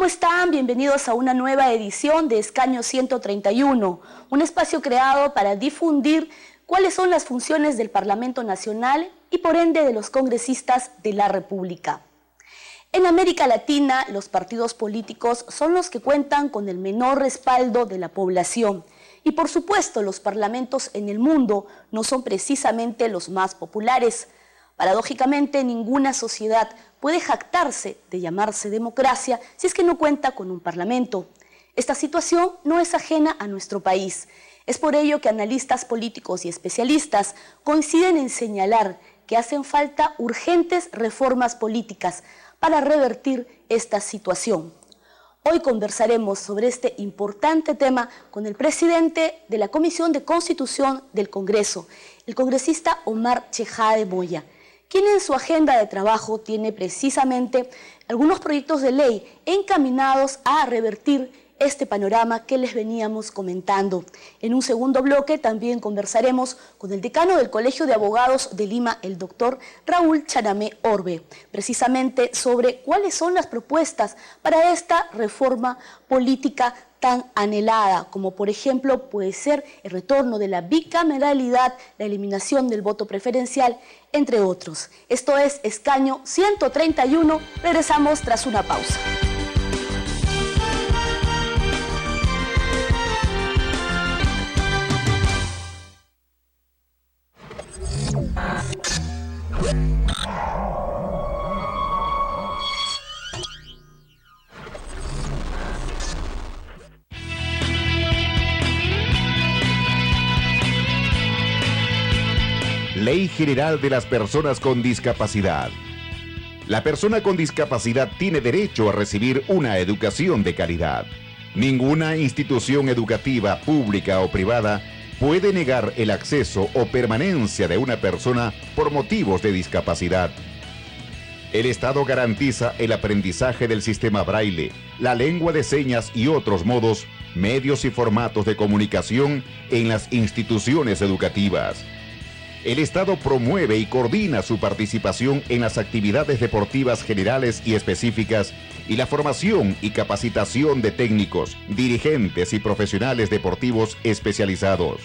¿Cómo están? Bienvenidos a una nueva edición de Escaño 131, un espacio creado para difundir cuáles son las funciones del Parlamento Nacional y por ende de los congresistas de la República. En América Latina, los partidos políticos son los que cuentan con el menor respaldo de la población. Y por supuesto, los parlamentos en el mundo no son precisamente los más populares. Paradójicamente, ninguna sociedad puede jactarse de llamarse democracia si es que no cuenta con un parlamento. Esta situación no es ajena a nuestro país. Es por ello que analistas políticos y especialistas coinciden en señalar que hacen falta urgentes reformas políticas para revertir esta situación. Hoy conversaremos sobre este importante tema con el presidente de la Comisión de Constitución del Congreso, el congresista Omar Chejade Moya, quien en su agenda de trabajo tiene precisamente algunos proyectos de ley encaminados a revertir este panorama que les veníamos comentando. En un segundo bloque también conversaremos con el decano del Colegio de Abogados de Lima, el doctor Raúl Chanamé Orbe, precisamente sobre cuáles son las propuestas para esta reforma política tan anhelada, como por ejemplo puede ser el retorno de la bicameralidad, la eliminación del voto preferencial, entre otros. Esto es Escaño 131, regresamos tras una pausa. Ley General de las Personas con Discapacidad. La persona con discapacidad tiene derecho a recibir una educación de calidad. Ninguna institución educativa, pública o privada, puede negar el acceso o permanencia de una persona por motivos de discapacidad. El Estado garantiza el aprendizaje del sistema braille, la lengua de señas y otros modos, medios y formatos de comunicación en las instituciones educativas. El Estado promueve y coordina su participación en las actividades deportivas generales y específicas y la formación y capacitación de técnicos, dirigentes y profesionales deportivos especializados.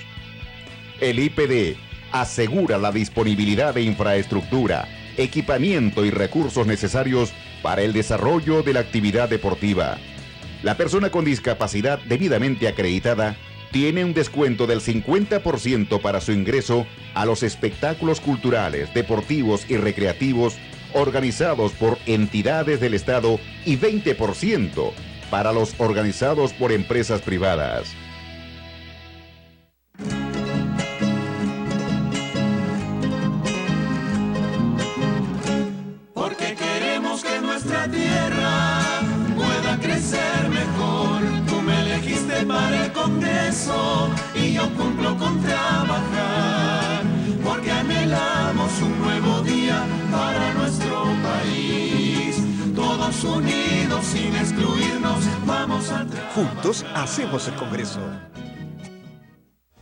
El IPD asegura la disponibilidad de infraestructura, equipamiento y recursos necesarios para el desarrollo de la actividad deportiva. La persona con discapacidad debidamente acreditada tiene un descuento del 50% para su ingreso a los espectáculos culturales, deportivos y recreativos organizados por entidades del Estado y 20% para los organizados por empresas privadas. Porque queremos que nuestra tierra pueda crecer mejor. Tú me elegiste para el Congreso y yo cumplo con trabajar, porque anhelamos un nuevo día para nuestro país. Todos unidos sin excluirnos, vamos a trabajar. Juntos hacemos el Congreso.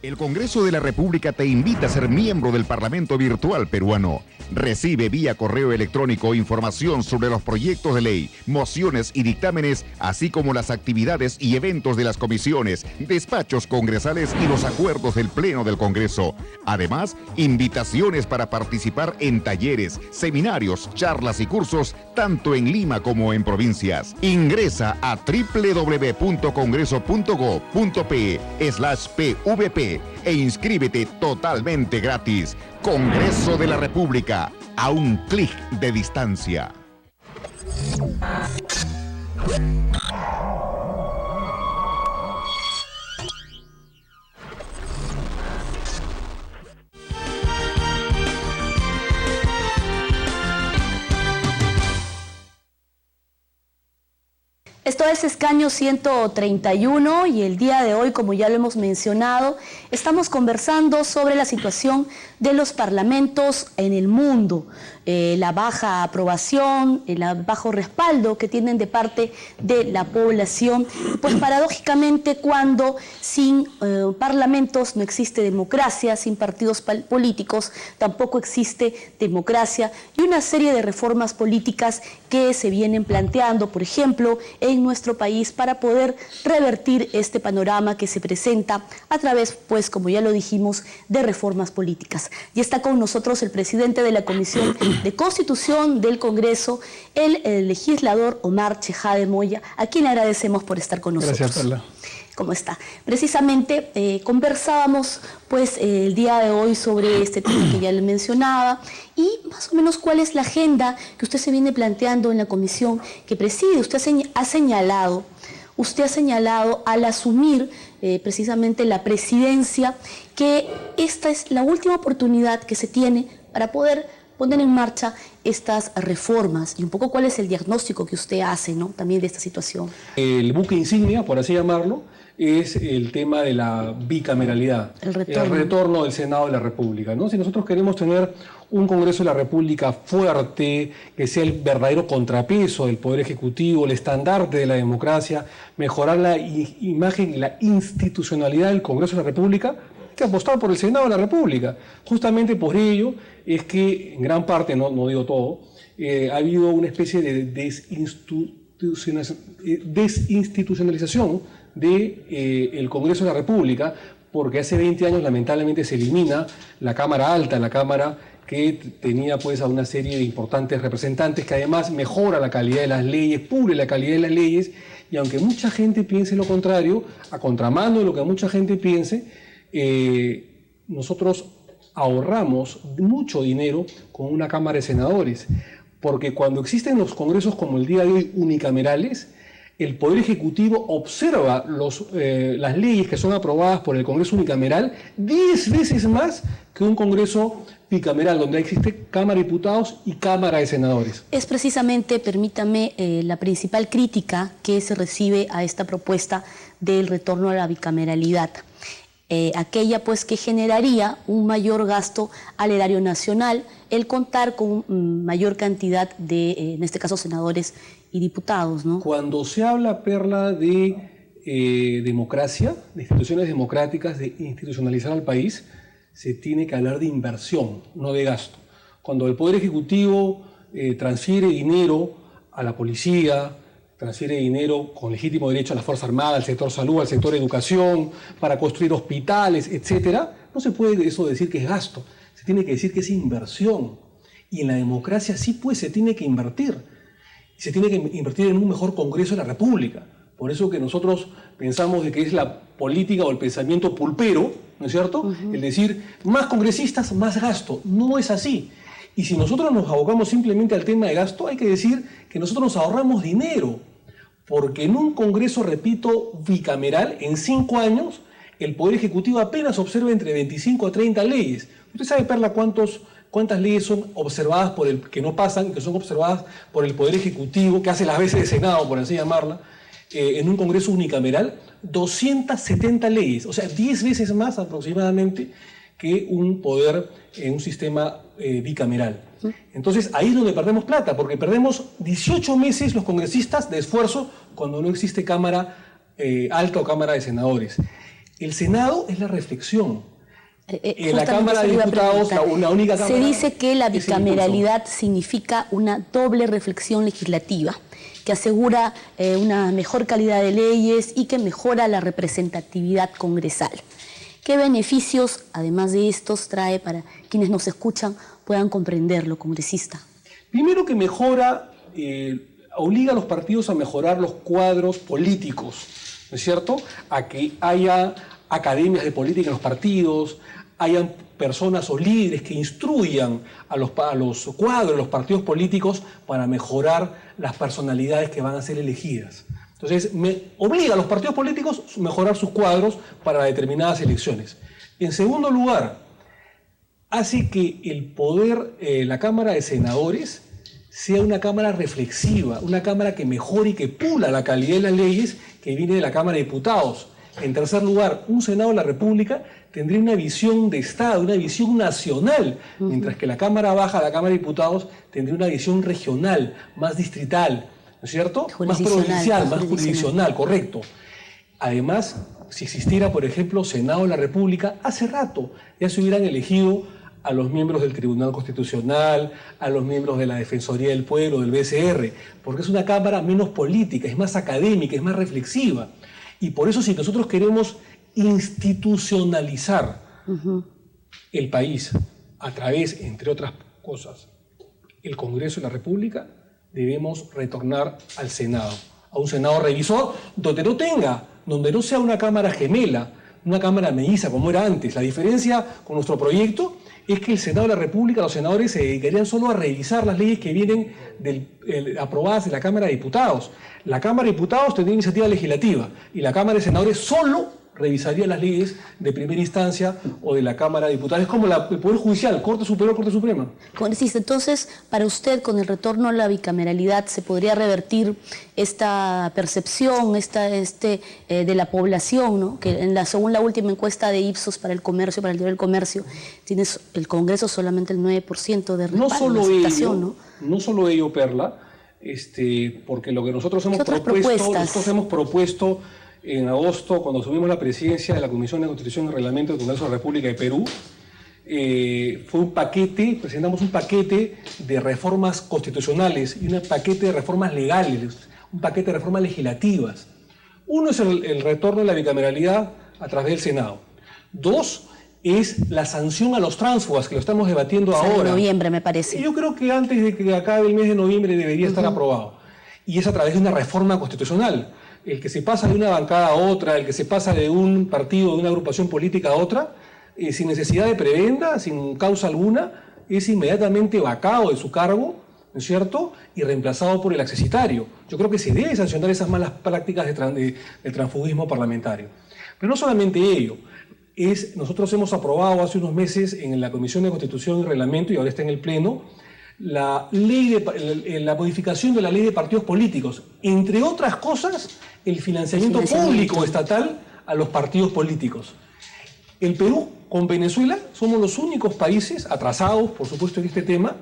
El Congreso de la República te invita a ser miembro del Parlamento Virtual Peruano. Recibe vía correo electrónico información sobre los proyectos de ley, mociones y dictámenes, así como las actividades y eventos de las comisiones, despachos congresales y los acuerdos del Pleno del Congreso. Además, invitaciones para participar en talleres, seminarios, charlas y cursos, tanto en Lima como en provincias. Ingresa a www.congreso.go.pe/pvp e inscríbete totalmente gratis. Congreso de la República, a un clic de distancia. Esto es Escaño 131 y el día de hoy, como ya lo hemos mencionado, Estamos conversando sobre la situación de los parlamentos en el mundo, la baja aprobación, el bajo respaldo que tienen de parte de la población. Pues paradójicamente, cuando sin parlamentos no existe democracia, sin partidos políticos tampoco existe democracia, y una serie de reformas políticas que se vienen planteando, por ejemplo, en nuestro país para poder revertir este panorama que se presenta a través, pues, como ya lo dijimos, de reformas políticas. Y está con nosotros el presidente de la Comisión de Constitución del Congreso, el legislador Omar Chejade Moya, a quien le agradecemos por estar con nosotros. Gracias, Perla. ¿Cómo está? Precisamente conversábamos pues el día de hoy sobre este tema que ya le mencionaba, y más o menos cuál es la agenda que usted se viene planteando en la comisión que preside. Usted ha señalado al asumir precisamente la presidencia que esta es la última oportunidad que se tiene para poder poner en marcha estas reformas, y un poco cuál es el diagnóstico que usted hace, ¿no?, también de esta situación. El buque insignia, por así llamarlo, es el tema de la bicameralidad, el retorno del Senado de la República, ¿no? Si nosotros queremos tener un Congreso de la República fuerte, que sea el verdadero contrapeso del Poder Ejecutivo, el estandarte de la democracia, mejorar la imagen y la institucionalidad del Congreso de la República, hay que apostar por el Senado de la República. Justamente por ello es que, en gran parte, no digo todo, ha habido una especie de desinstitucionalización del Congreso de la República, porque hace 20 años lamentablemente se elimina la Cámara Alta, la Cámara que tenía pues a una serie de importantes representantes, que además mejora la calidad de las leyes, pule la calidad de las leyes, y aunque mucha gente piense lo contrario, a contramano de lo que mucha gente piense, nosotros ahorramos mucho dinero con una Cámara de Senadores, porque cuando existen los congresos como el día de hoy unicamerales, el Poder Ejecutivo observa las leyes que son aprobadas por el Congreso unicameral 10 veces más que un Congreso bicameral, donde existe Cámara de Diputados y Cámara de Senadores. Es precisamente, permítame, la principal crítica que se recibe a esta propuesta del retorno a la bicameralidad. Aquella pues que generaría un mayor gasto al erario nacional, el contar con mayor cantidad de, en este caso, senadores y diputados, ¿no? Cuando se habla, Perla, de democracia, de instituciones democráticas, de institucionalizar al país, se tiene que hablar de inversión, no de gasto. Cuando el Poder Ejecutivo transfiere dinero a la policía, transfiere dinero con legítimo derecho a la Fuerza Armada, al sector salud, al sector educación, para construir hospitales, etc., no se puede eso decir que es gasto, se tiene que decir que es inversión. Y en la democracia sí, pues, se tiene que invertir. Se tiene que invertir en un mejor Congreso de la República. Por eso que nosotros pensamos de que es la política o el pensamiento pulpero, ¿no es cierto? El decir, más congresistas, más gasto. No es así. Y si nosotros nos abocamos simplemente al tema de gasto, hay que decir que nosotros nos ahorramos dinero. Porque en un Congreso, repito, bicameral, en 5 años, el Poder Ejecutivo apenas observa entre 25 a 30 leyes. ¿Usted sabe, Perla, cuántas leyes son observadas que no pasan, que son observadas por el Poder Ejecutivo, que hace las veces de Senado, por así llamarla, en un Congreso unicameral? 270 leyes, o sea, 10 veces más aproximadamente que un poder en un sistema bicameral. Entonces, ahí es donde perdemos plata, porque perdemos 18 meses los congresistas de esfuerzo cuando no existe Cámara Alta o Cámara de Senadores. El Senado es la reflexión. La Cámara de Diputados, la única Cámara... Se dice que la bicameralidad significa una doble reflexión legislativa, que asegura una mejor calidad de leyes y que mejora la representatividad congresal. ¿Qué beneficios, además de estos, trae para quienes nos escuchan puedan comprenderlo, congresista? Primero, que mejora, obliga a los partidos a mejorar los cuadros políticos, ¿no es cierto? A que haya academias de política en los partidos, hayan personas o líderes que instruyan a los cuadros de los partidos políticos para mejorar las personalidades que van a ser elegidas. Entonces, obliga a los partidos políticos a mejorar sus cuadros para determinadas elecciones. En segundo lugar, hace que el poder, la Cámara de Senadores, sea una Cámara reflexiva, una Cámara que mejore y que pula la calidad de las leyes que viene de la Cámara de Diputados. En tercer lugar, un Senado de la República tendría una visión de Estado, una visión nacional, mientras que la Cámara Baja, la Cámara de Diputados, tendría una visión regional, más distrital, ¿no es cierto? Más provincial, más jurisdiccional, correcto. Además, si existiera, por ejemplo, Senado de la República, hace rato ya se hubieran elegido a los miembros del Tribunal Constitucional, a los miembros de la Defensoría del Pueblo, del BCR, porque es una Cámara menos política, es más académica, es más reflexiva. Y por eso, si nosotros queremos institucionalizar el país a través, entre otras cosas, el Congreso de la República, debemos retornar al Senado, a un Senado revisor donde no sea una Cámara gemela, una Cámara melliza como era antes. La diferencia con nuestro proyecto es que el Senado de la República, los senadores se dedicarían solo a revisar las leyes que vienen aprobadas de la Cámara de Diputados. La Cámara de Diputados tendría iniciativa legislativa y la Cámara de Senadores solo revisaría las leyes de primera instancia o de la Cámara de Diputados. Es como el Poder Judicial, Corte Superior, Corte Suprema. Entonces, para usted, con el retorno a la bicameralidad, ¿se podría revertir esta percepción de la población, ¿no? Que según la última encuesta de Ipsos para el comercio, para el diario del comercio, tiene el Congreso solamente el 9% de respaldo, no solo ello, Perla, porque lo que nosotros hemos propuesto en agosto, cuando asumimos la presidencia de la Comisión de Constitución y Reglamento del Congreso de la República de Perú, presentamos un paquete de reformas constitucionales y un paquete de reformas legales, un paquete de reformas legislativas. Uno es el retorno de la bicameralidad a través del Senado. Dos, es la sanción a los tránsfugas, que lo estamos debatiendo ahora. En noviembre, me parece. Y yo creo que antes de que acabe el mes de noviembre debería estar aprobado. Y es a través de una reforma constitucional. El que se pasa de una bancada a otra, el que se pasa de un partido, de una agrupación política a otra, sin necesidad de prebenda, sin causa alguna, es inmediatamente vacado de su cargo, ¿no es cierto?, y reemplazado por el accesitario. Yo creo que se debe sancionar esas malas prácticas del transfugismo parlamentario. Pero no solamente ello. Nosotros hemos aprobado hace unos meses en la Comisión de Constitución y Reglamento, y ahora está en el Pleno, la modificación de la ley de partidos políticos. Entre otras cosas, el financiamiento público estatal a los partidos políticos. El Perú con Venezuela somos los únicos países, atrasados por supuesto en este tema,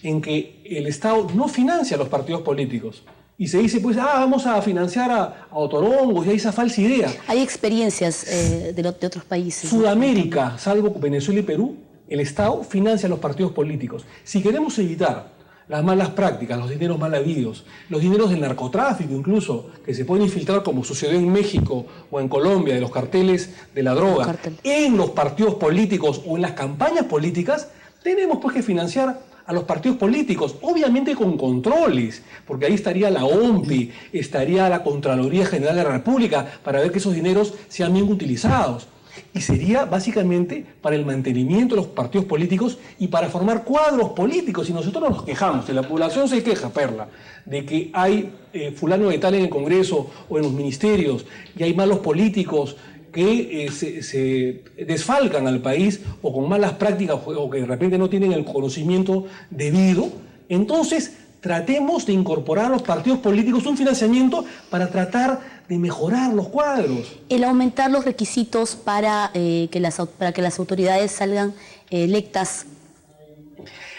en que el Estado no financia a los partidos políticos. Y se dice, pues, vamos a financiar a Otorongos, y hay esa falsa idea. Hay experiencias de otros países. Sudamérica, salvo Venezuela y Perú, el Estado financia a los partidos políticos. Si queremos evitar las malas prácticas, los dineros mal habidos, los dineros del narcotráfico incluso, que se pueden infiltrar como sucedió en México o en Colombia, de los carteles de la droga, en los partidos políticos o en las campañas políticas, tenemos pues que financiar a los partidos políticos, obviamente con controles, porque ahí estaría la OMPI, estaría la Contraloría General de la República, para ver que esos dineros sean bien utilizados. Y sería básicamente para el mantenimiento de los partidos políticos y para formar cuadros políticos. Y nosotros nos quejamos, la población se queja, Perla, de que hay fulano de tal en el Congreso o en los ministerios, y hay malos políticos que se desfalcan al país o con malas prácticas o que de repente no tienen el conocimiento debido. Entonces, tratemos de incorporar a los partidos políticos un financiamiento para tratar de mejorar los cuadros. El aumentar los requisitos para que las autoridades salgan electas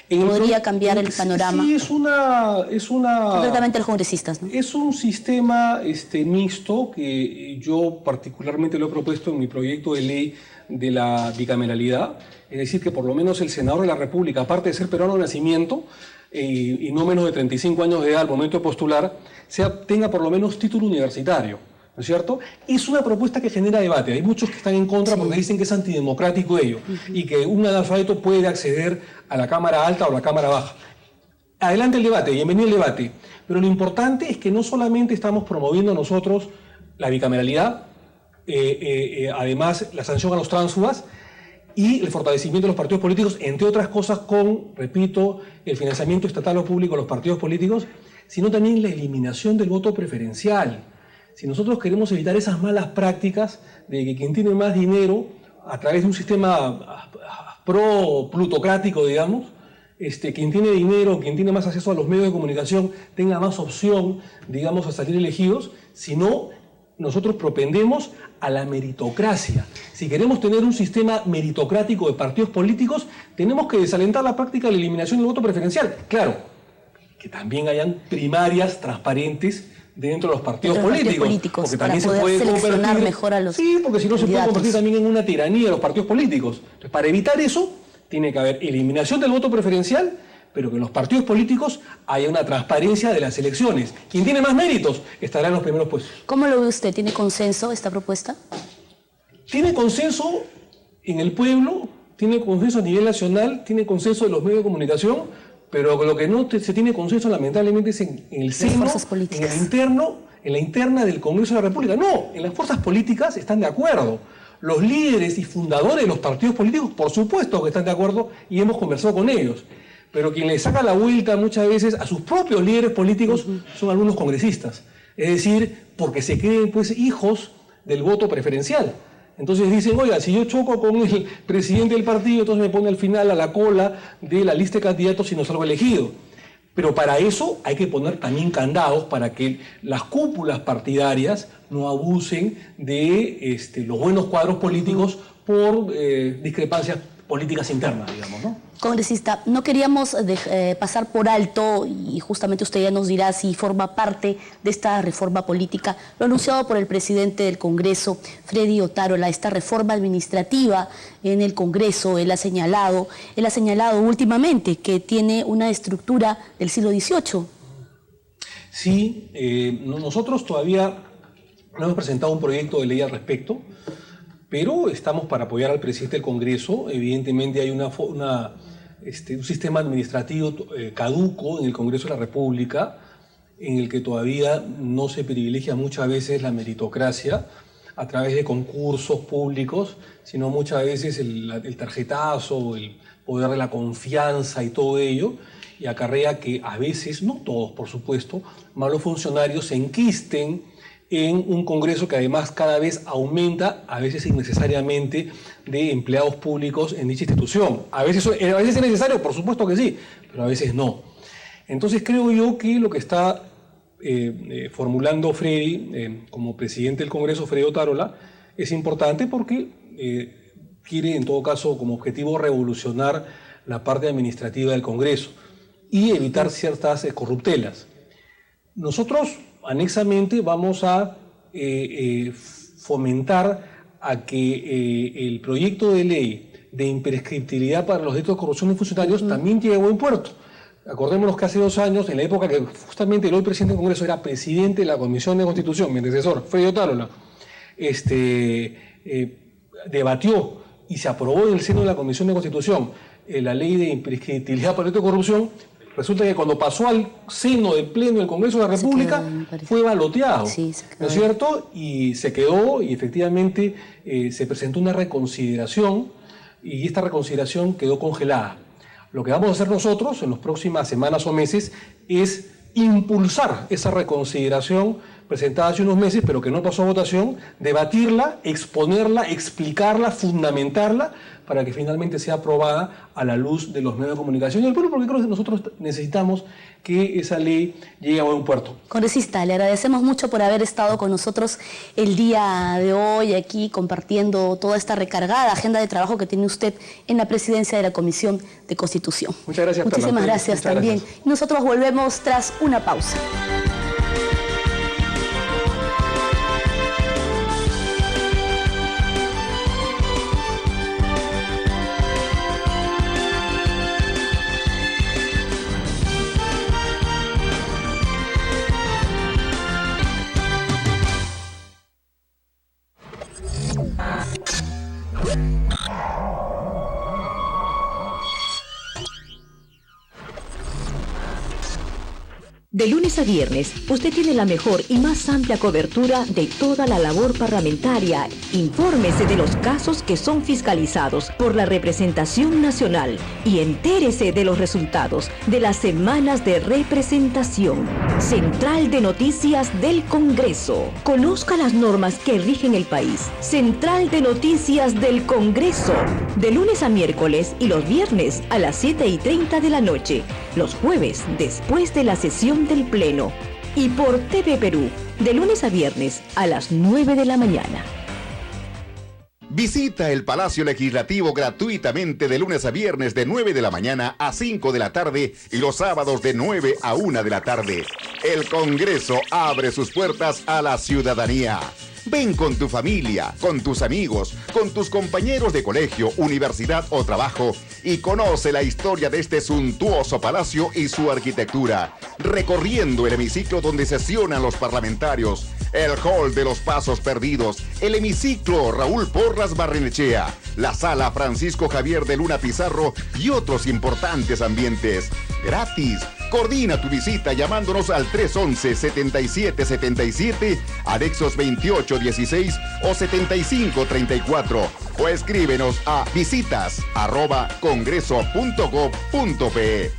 podría cambiar el panorama. Sí, es una concretamente los congresistas, ¿no? Es un sistema mixto que yo particularmente lo he propuesto en mi proyecto de ley de la bicameralidad. Es decir, que por lo menos el senador de la República, aparte de ser peruano de nacimiento y no menos de 35 años de edad al momento de postular, tenga por lo menos título universitario, ¿no es cierto? Es una propuesta que genera debate. Hay muchos que están en contra porque dicen que es antidemocrático ello y que un analfabeto puede acceder a la Cámara Alta o la Cámara Baja. Adelante el debate, bienvenido el debate. Pero lo importante es que no solamente estamos promoviendo nosotros la bicameralidad, además la sanción a los tránsfugas y el fortalecimiento de los partidos políticos, entre otras cosas con, repito, el financiamiento estatal o público a los partidos políticos, sino también la eliminación del voto preferencial. Si nosotros queremos evitar esas malas prácticas de que quien tiene más dinero, a través de un sistema pro-plutocrático, digamos, quien tiene dinero, quien tiene más acceso a los medios de comunicación, tenga más opción, digamos, a salir elegidos, sino nosotros propendemos a la meritocracia. Si queremos tener un sistema meritocrático de partidos políticos, tenemos que desalentar la práctica de la eliminación del voto preferencial. Claro, que también hayan primarias transparentes dentro de los partidos políticos, porque también se puede seleccionar mejor a los sí, porque si no candidatos. se puede convertir también en una tiranía de los partidos políticos. Entonces, para evitar eso, tiene que haber eliminación del voto preferencial, pero que en los partidos políticos haya una transparencia de las elecciones. Quien tiene más méritos estará en los primeros puestos. ¿Cómo lo ve usted? ¿Tiene consenso esta propuesta? Tiene consenso en el pueblo, tiene consenso a nivel nacional, tiene consenso de los medios de comunicación, pero lo que no se tiene consenso lamentablemente es en el seno, en el interno, en la interna del Congreso de la República. No, en las fuerzas políticas están de acuerdo. Los líderes y fundadores de los partidos políticos, por supuesto que están de acuerdo y hemos conversado con ellos. Pero quien le saca la vuelta muchas veces a sus propios líderes políticos son algunos congresistas. Es decir, porque se creen pues hijos del voto preferencial. Entonces dicen, oiga, si yo choco con el presidente del partido, entonces me pone al final a la cola de la lista de candidatos y no salgo elegido. Pero para eso hay que poner también candados para que las cúpulas partidarias no abusen de los buenos cuadros políticos por discrepancias políticas internas, digamos, ¿no? Congresista, no queríamos pasar por alto, y justamente usted ya nos dirá si forma parte de esta reforma política, lo anunciado por el presidente del Congreso, Freddy Otárola, esta reforma administrativa en el Congreso. Él ha señalado últimamente que tiene una estructura del siglo XVIII. Sí, nosotros todavía no hemos presentado un proyecto de ley al respecto, pero estamos para apoyar al presidente del Congreso. Evidentemente hay un sistema administrativo caduco en el Congreso de la República, en el que todavía no se privilegia muchas veces la meritocracia a través de concursos públicos, sino muchas veces el tarjetazo, el poder de la confianza y todo ello, y acarrea que a veces, no todos por supuesto, malos funcionarios se enquisten en un Congreso que además cada vez aumenta, a veces innecesariamente, de empleados públicos en dicha institución. A veces es necesario, por supuesto que sí, pero a veces no. Entonces creo yo que lo que está formulando Freddy como presidente del Congreso, Freddy Otárola, es importante porque quiere en todo caso como objetivo revolucionar la parte administrativa del Congreso y evitar ciertas corruptelas. Nosotros anexamente vamos a fomentar a que el proyecto de ley de imprescriptibilidad para los delitos de corrupción de funcionarios también llegue a buen puerto. Acordémonos que hace 2 años, en la época que justamente el hoy presidente del Congreso era presidente de la Comisión de Constitución, mi antecesor, Freddy Otárola, debatió y se aprobó en el seno de la Comisión de Constitución la ley de imprescriptibilidad para el delito de corrupción. Resulta que cuando pasó al seno del Pleno del Congreso de la República fue baloteado, sí, ¿no es cierto? Y se quedó, y efectivamente se presentó una reconsideración, y esta reconsideración quedó congelada. Lo que vamos a hacer nosotros en las próximas semanas o meses es impulsar esa reconsideración presentada hace unos meses, pero que no pasó a votación, debatirla, exponerla, explicarla, fundamentarla, para que finalmente sea aprobada a la luz de los medios de comunicación y del pueblo, porque creo que nosotros necesitamos que esa ley llegue a buen puerto. Congresista, le agradecemos mucho por haber estado con nosotros el día de hoy aquí compartiendo toda esta recargada agenda de trabajo que tiene usted en la presidencia de la Comisión de Constitución. Muchas gracias. Muchísimas gracias también. Gracias. Nosotros volvemos tras una pausa. De lunes a viernes, usted tiene la mejor y más amplia cobertura de toda la labor parlamentaria. Infórmese de los casos que son fiscalizados por la representación nacional y entérese de los resultados de las semanas de representación. Central de Noticias del Congreso. Conozca las normas que rigen el país. Central de Noticias del Congreso. De lunes a miércoles y los viernes a las 7:30 de la noche. Los jueves, después de la sesión del Pleno. y por TV Perú, de lunes a viernes a las 9 de la mañana. Visita el Palacio Legislativo gratuitamente de lunes a viernes de 9 de la mañana a 5 de la tarde y los sábados de 9 a 1 de la tarde. El Congreso abre sus puertas a la ciudadanía. Ven con tu familia, con tus amigos, con tus compañeros de colegio, universidad o trabajo y conoce la historia de este suntuoso palacio y su arquitectura, recorriendo el hemiciclo donde sesionan los parlamentarios, el hall de los Pasos Perdidos, el hemiciclo Raúl Porras Barrenechea, la sala Francisco Javier de Luna Pizarro y otros importantes ambientes. Gratis. Coordina tu visita llamándonos al 311-7777, anexos 2816 o 7534 o escríbenos a visitas@congreso.gov.pe.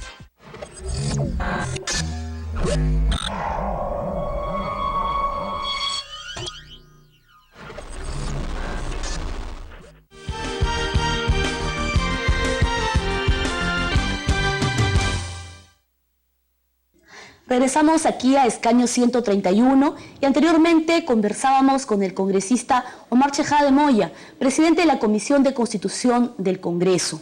Regresamos aquí a escaño 131 y anteriormente conversábamos con el congresista Omar Chejade Moya, presidente de la Comisión de Constitución del Congreso.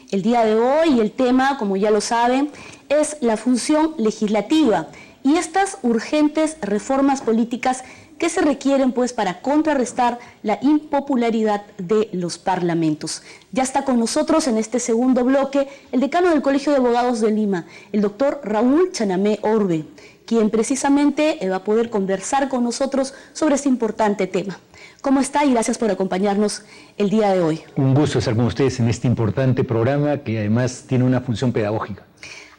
El día de hoy el tema, como ya lo saben, es la función legislativa y estas urgentes reformas políticas que se requieren pues para contrarrestar la impopularidad de los parlamentos. Ya está con nosotros en este segundo bloque el decano del Colegio de Abogados de Lima, el doctor Raúl Chanamé Orbe, quien precisamente va a poder conversar con nosotros sobre este importante tema. ¿Cómo está? Y gracias por acompañarnos el día de hoy. Un gusto estar con ustedes en este importante programa que además tiene una función pedagógica.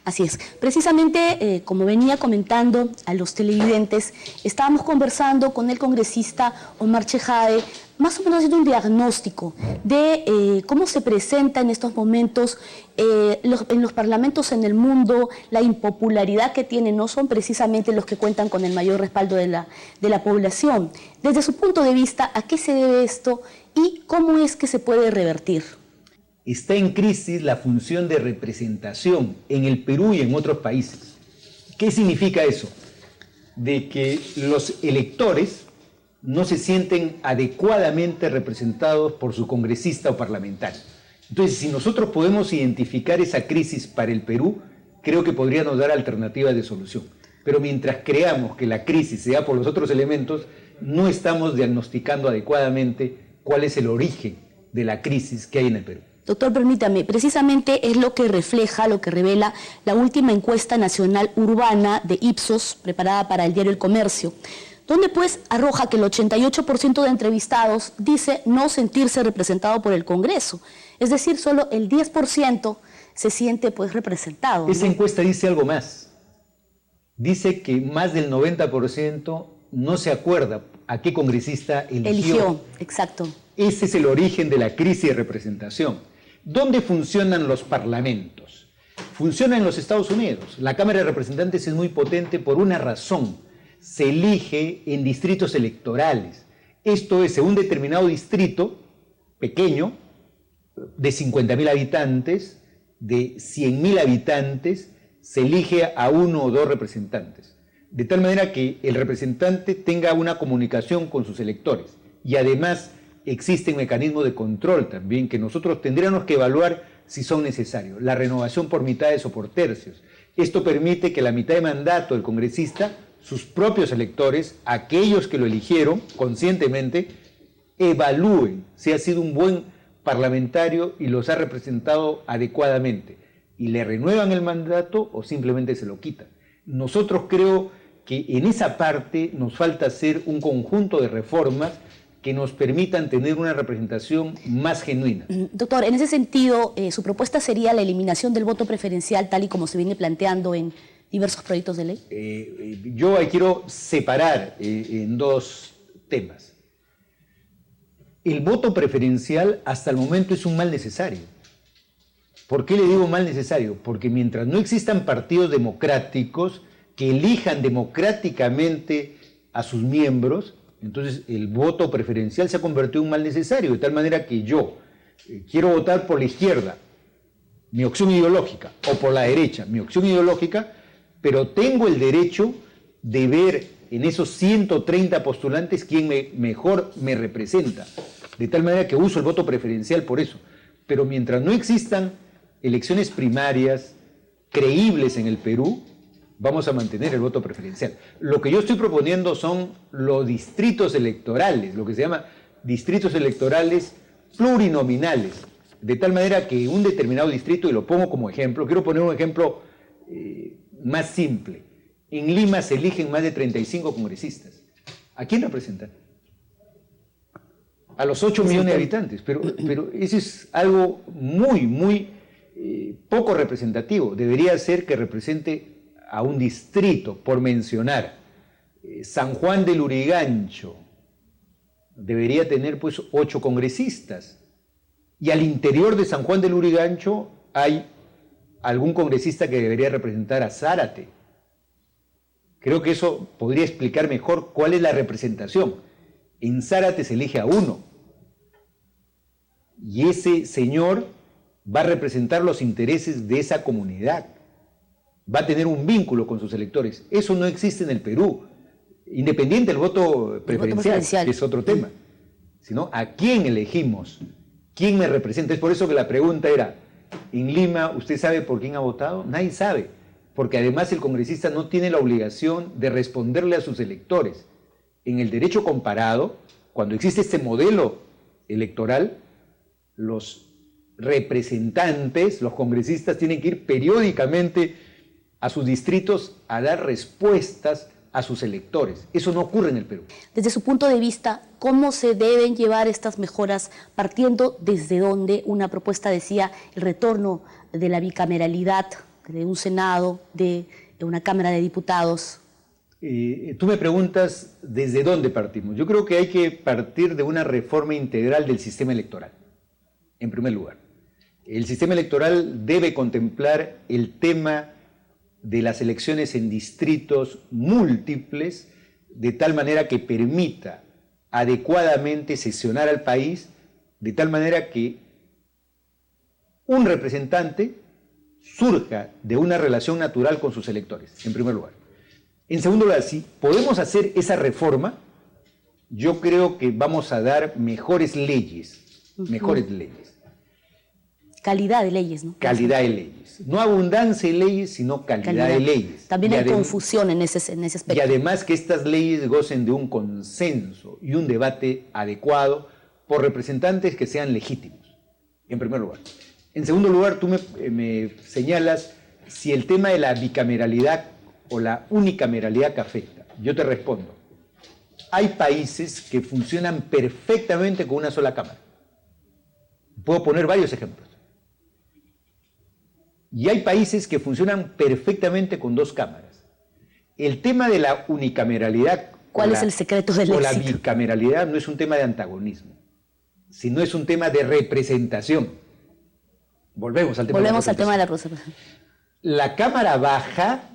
Así es. Precisamente, como venía comentando a los televidentes, estábamos conversando con el congresista Omar Chejade, más o menos haciendo un diagnóstico de cómo se presenta en estos momentos en los parlamentos en el mundo, la impopularidad que tienen, no son precisamente los que cuentan con el mayor respaldo de la población. Desde su punto de vista, ¿a qué se debe esto y cómo es que se puede revertir? Está en crisis la función de representación en el Perú y en otros países. ¿Qué significa eso? De que los electores no se sienten adecuadamente representados por su congresista o parlamentario. Entonces, si nosotros podemos identificar esa crisis para el Perú, creo que podríamos dar alternativas de solución. Pero mientras creamos que la crisis se da por los otros elementos, no estamos diagnosticando adecuadamente cuál es el origen de la crisis que hay en el Perú. Doctor, permítame, precisamente es lo que refleja, lo que revela la última encuesta nacional urbana de Ipsos, preparada para el diario El Comercio, donde pues arroja que el 88% de entrevistados dice no sentirse representado por el Congreso. Es decir, solo el 10% se siente pues representado, ¿no? Esa encuesta dice algo más. Dice que más del 90% no se acuerda a qué congresista eligió. Exacto. Ese es el origen de la crisis de representación. ¿Dónde funcionan los parlamentos? Funciona en los Estados Unidos. La Cámara de Representantes es muy potente por una razón. Se elige en distritos electorales. Esto es, en un determinado distrito pequeño, de 50.000 habitantes, de 100.000 habitantes, se elige a uno o dos representantes. De tal manera que el representante tenga una comunicación con sus electores. Y además existen mecanismos de control también que nosotros tendríamos que evaluar si son necesarios. La renovación por mitades o por tercios. Esto permite que la mitad de mandato del congresista, sus propios electores, aquellos que lo eligieron conscientemente, evalúen si ha sido un buen parlamentario y los ha representado adecuadamente. Y le renuevan el mandato o simplemente se lo quitan. Nosotros creo que en esa parte nos falta hacer un conjunto de reformas que nos permitan tener una representación más genuina. Doctor, en ese sentido, su propuesta sería la eliminación del voto preferencial tal y como se viene planteando en diversos proyectos de ley. Yo ahí quiero separar en dos temas. El voto preferencial hasta el momento es un mal necesario. ¿Por qué le digo mal necesario? Porque mientras no existan partidos democráticos que elijan democráticamente a sus miembros, entonces el voto preferencial se ha convertido en un mal necesario, de tal manera que yo quiero votar por la izquierda, mi opción ideológica, o por la derecha, mi opción ideológica, pero tengo el derecho de ver en esos 130 postulantes quién mejor me representa. De tal manera que uso el voto preferencial por eso. Pero mientras no existan elecciones primarias creíbles en el Perú, vamos a mantener el voto preferencial. Lo que yo estoy proponiendo son los distritos electorales, lo que se llama distritos electorales plurinominales, de tal manera que un determinado distrito, y lo pongo como ejemplo, quiero poner un ejemplo más simple. En Lima se eligen más de 35 congresistas. ¿A quién representan? A los 8 millones de habitantes, pero eso es algo muy poco representativo. Debería ser que represente a un distrito, por mencionar. San Juan del Lurigancho debería tener pues 8 congresistas, y al interior de San Juan del Lurigancho hay algún congresista que debería representar a Zárate. Creo que eso podría explicar mejor cuál es la representación. En Zárate se elige a uno, y ese señor va a representar los intereses de esa comunidad, va a tener un vínculo con sus electores. Eso no existe en el Perú, independiente del voto preferencial, que es otro tema, sino a quién elegimos, quién me representa. Es por eso que la pregunta era, en Lima, ¿usted sabe por quién ha votado? Nadie sabe, porque además el congresista no tiene la obligación de responderle a sus electores. En el derecho comparado, cuando existe este modelo electoral, los representantes, los congresistas, tienen que ir periódicamente a sus distritos a dar respuestas a sus electores. Eso no ocurre en el Perú. Desde su punto de vista, ¿cómo se deben llevar estas mejoras partiendo desde donde una propuesta decía el retorno de la bicameralidad, de un Senado, de una Cámara de Diputados? Tú me preguntas desde dónde partimos. Yo creo que hay que partir de una reforma integral del sistema electoral, en primer lugar. El sistema electoral debe contemplar el tema de las elecciones en distritos múltiples, de tal manera que permita adecuadamente sesionar al país, de tal manera que un representante surja de una relación natural con sus electores, en primer lugar. En segundo lugar, si podemos hacer esa reforma, yo creo que vamos a dar mejores leyes, mejores leyes. Calidad de leyes, ¿no? Calidad de leyes. No abundancia de leyes, sino calidad de leyes. También hay confusión en ese aspecto. Y además que estas leyes gocen de un consenso y un debate adecuado por representantes que sean legítimos, en primer lugar. En segundo lugar, tú me señalas si el tema de la bicameralidad o la unicameralidad que afecta. Yo te respondo. Hay países que funcionan perfectamente con una sola cámara. Puedo poner varios ejemplos. Y hay países que funcionan perfectamente con 2 cámaras. El tema de la unicameralidad ¿cuál es el secreto del éxito? O la bicameralidad no es un tema de antagonismo, sino es un tema de representación. Volvemos al tema de la representación. La Cámara Baja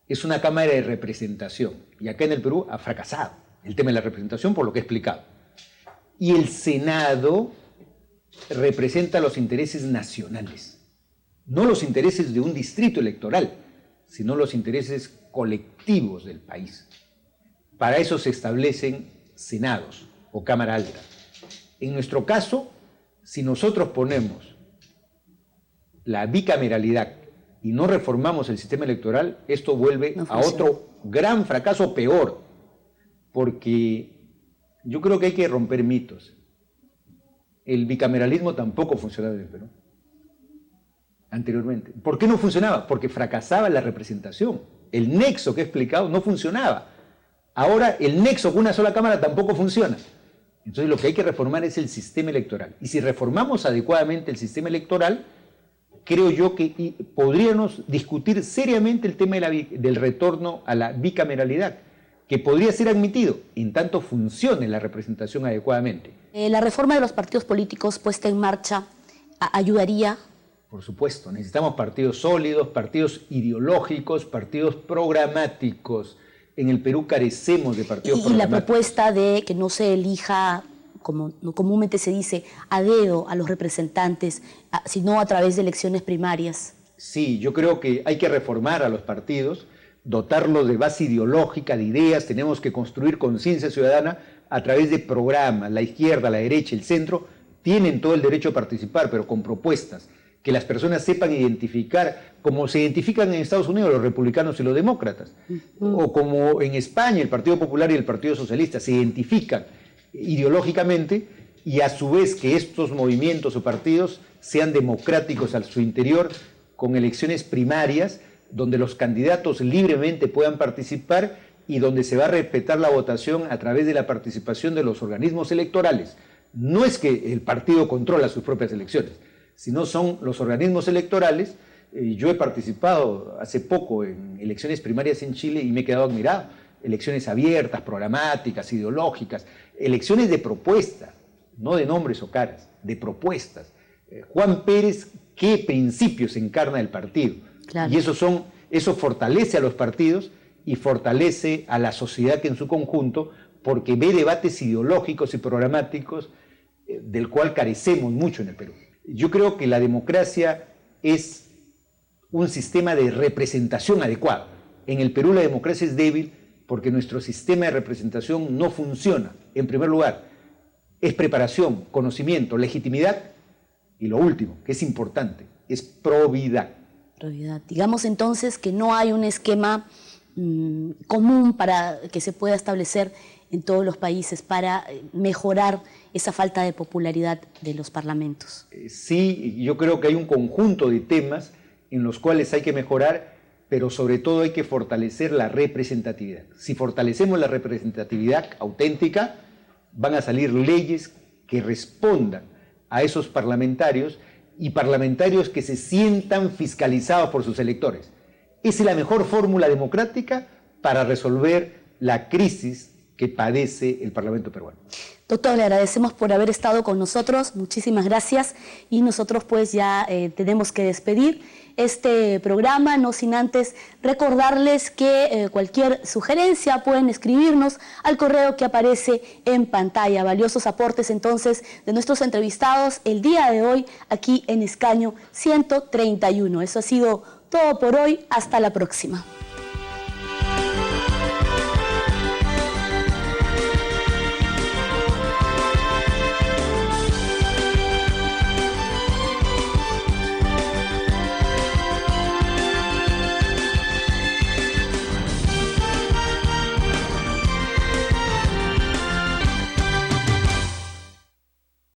es una Cámara de representación, y acá en el Perú ha fracasado el tema de la representación por lo que he explicado. Y el Senado representa los intereses nacionales, no los intereses de un distrito electoral, sino los intereses colectivos del país. Para eso se establecen senados o Cámara Alta. En nuestro caso, si nosotros ponemos la bicameralidad y no reformamos el sistema electoral, esto vuelve a otro gran fracaso peor, porque yo creo que hay que romper mitos. El bicameralismo tampoco funcionaba en el Perú anteriormente. ¿Por qué no funcionaba? Porque fracasaba la representación. El nexo que he explicado no funcionaba. Ahora el nexo con una sola cámara tampoco funciona. Entonces lo que hay que reformar es el sistema electoral. Y si reformamos adecuadamente el sistema electoral, creo yo que podríamos discutir seriamente el tema del retorno a la bicameralidad, que podría ser admitido en tanto funcione la representación adecuadamente. ¿La reforma de los partidos políticos puesta en marcha ayudaría? Por supuesto, necesitamos partidos sólidos, partidos ideológicos, partidos programáticos. En el Perú carecemos de partidos programáticos. Y la propuesta de que no se elija, como comúnmente se dice, a dedo a los representantes, sino a través de elecciones primarias. Sí, yo creo que hay que reformar a los partidos dotarlos de base ideológica, de ideas, tenemos que construir conciencia ciudadana a través de programas. La izquierda, la derecha, el centro tienen todo el derecho a participar, pero con propuestas, que las personas sepan identificar, como se identifican en Estados Unidos los republicanos y los demócratas, o como en España el Partido Popular y el Partido Socialista se identifican ideológicamente, y a su vez que estos movimientos o partidos sean democráticos a su interior, con elecciones primarias, donde los candidatos libremente puedan participar y donde se va a respetar la votación a través de la participación de los organismos electorales. No es que el partido controla sus propias elecciones, sino son los organismos electorales. Yo he participado hace poco en elecciones primarias en Chile y me he quedado admirado. Elecciones abiertas, programáticas, ideológicas, elecciones de propuesta, no de nombres o caras, de propuestas. Juan Pérez, ¿qué principios encarna el partido? Claro. Y eso fortalece a los partidos y fortalece a la sociedad que en su conjunto, porque ve debates ideológicos y programáticos del cual carecemos mucho en el Perú. Yo creo que la democracia es un sistema de representación adecuado. En el Perú la democracia es débil porque nuestro sistema de representación no funciona. En primer lugar, es preparación, conocimiento, legitimidad y lo último, que es importante, es probidad. Digamos entonces que no hay un esquema común para que se pueda establecer en todos los países para mejorar esa falta de popularidad de los parlamentos. Sí, yo creo que hay un conjunto de temas en los cuales hay que mejorar, pero sobre todo hay que fortalecer la representatividad. Si fortalecemos la representatividad auténtica, van a salir leyes que respondan a esos parlamentarios y parlamentarios que se sientan fiscalizados por sus electores. Esa es la mejor fórmula democrática para resolver la crisis que padece el Parlamento peruano. Doctor, le agradecemos por haber estado con nosotros, muchísimas gracias, y nosotros pues ya tenemos que despedir este programa, no sin antes recordarles que cualquier sugerencia pueden escribirnos al correo que aparece en pantalla. Valiosos aportes entonces de nuestros entrevistados el día de hoy aquí en Escaño 131. Eso ha sido todo por hoy, hasta la próxima.